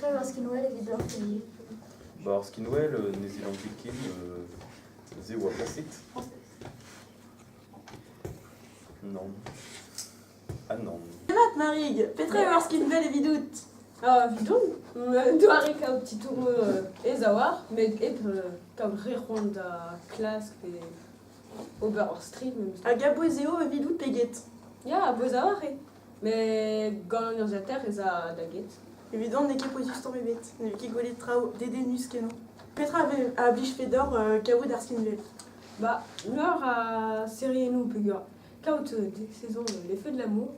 Petra Varskin-Well et Vidor Fili. Bah, Varskin-Well, Nézéland Kikin, Zé ou Aplassit. Non. Ah non. Mat Marig, Petra Varskin-Well et Vidout. Ah, Vidon, doare kao petit tour et zawar, mais comme réron da classe et Oberstreet même. A Gabo Zéo et Vidout Peguet. Ja, beau zawar mais gant l'organisateur et za daget. Évidemment, n'est qu'à position bébête. N'est qui golet trao dédénus que non. Petra a blich Fedor Kao d'Arskin-Well. Bah, l'heure à série nous pega. Kaut des saisons les feux de l'amour.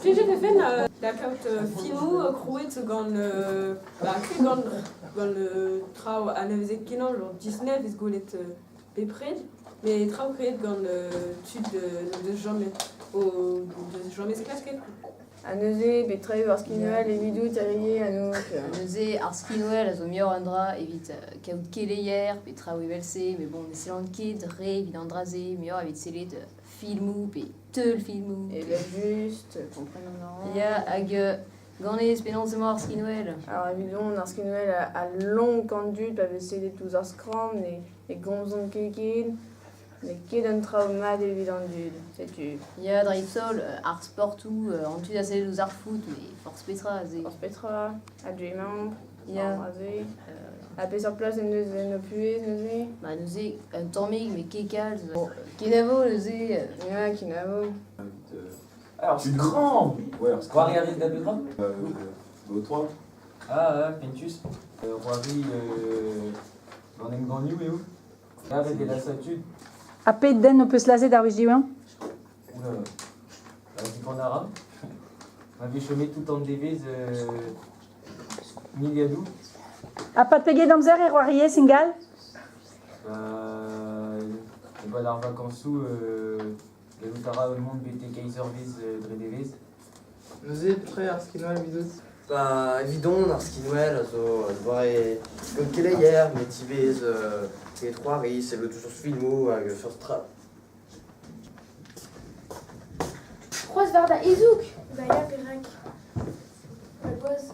J'ai fait la kaut filmou crouet gant bah que gant le trao à nevzek kenan le 19 is golet bepred mais trao créé gant tud de jamais au de jamais casquette. A neuze, Petra Varskin-Well et Vidout terrier à nous. Neuze, Varskin-Well, a zo mior andra, evit kaout keleier, Petra Wevelse, mais bon, Nézéland Kid, Re, Vidandraze, mior evit selet filmou, pe teul filmou. Et bien juste, comprenons non. Ya hag gannez penanzemañ Varskin-Well. Alors évidemment, Varskin-Well a long candut, pa vese des tous ar scram, et gomzon kekin, mais ket un trauma d'évident dud, sais-tu. Ya dreipsol, ar sportou, an tud a selet ouz ar foot, mais force Petra, ze. Force Petra, a Djemamp, Ya. A pe sur place en neuze, no puez, neuze. Bah, neuze, un tammig, mais kekal, kenavo, neuze. Ya, kinavo. Alors, Scram. Ouais, alors, Roari Aris d'Abegra. Au 3. Ah, Pentus. Roari Gandem Gandiou et où Là, avec la statue. A pet den o peus laset ar wech diouan? Oula, la dit en arabe. On avait chômé tout en devise Miliadou. A pat peget amzer e c'hoariez singal? Et bah, la vacances Galutara, le monde BT Kaiserviz, Dredevez. Neuze, Petra Varskin-Well, Vidout. Bah, évidemment, Varskin-Well, also, doare gant keleier, met tivez, et trois ris, c'est le toujours filmo, avec le first trap. Croise Varda Ezouk. Baya Perak. La boise.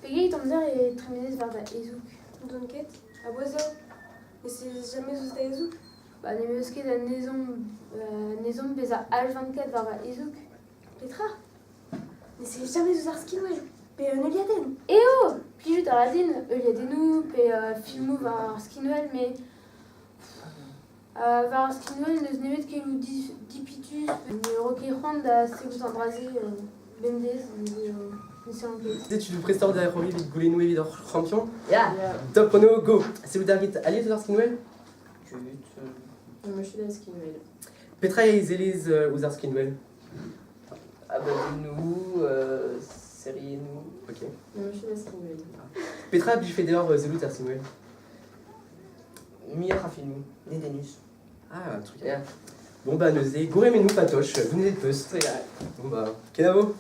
Pegay Tomzer et Trémédès Varda Ezouk. Donket. La boise. Mais c'est jamais Zousta Ezouk. Bah, les meusquets de Nézom Beza H24 Varda Ezouk. Petra. Mais c'est jamais Zouta Varskin-Well. Pe Neuliaden. Eh oh! Puis juste à la dine, Euliadenou, pe filmou Varskin-Well, mais. Varskin-Well, neus nevet kelou dipitus, roquerand da segout andraze, bendez, Nézéland Kid. Tu nous prestores derrière Rory, vite goulinou et vite champion. Ya. Top chrono, go. C'est vous d'argit allié de Varskin-Well? Je suis Varskin-Well. Petra et Zéliz ou Varskin-Well? Abadou-nous, série-nous. Ok. Je suis Varskin-Well. Petra, puis je fais dehors Zélut Varskin-Well. Mia Rafilmou, Dédénus. Ah, un truc. Bon bah, Neuzé, gouré-nous patoche, vous n'êtes pas. Bon bah, Kenavo.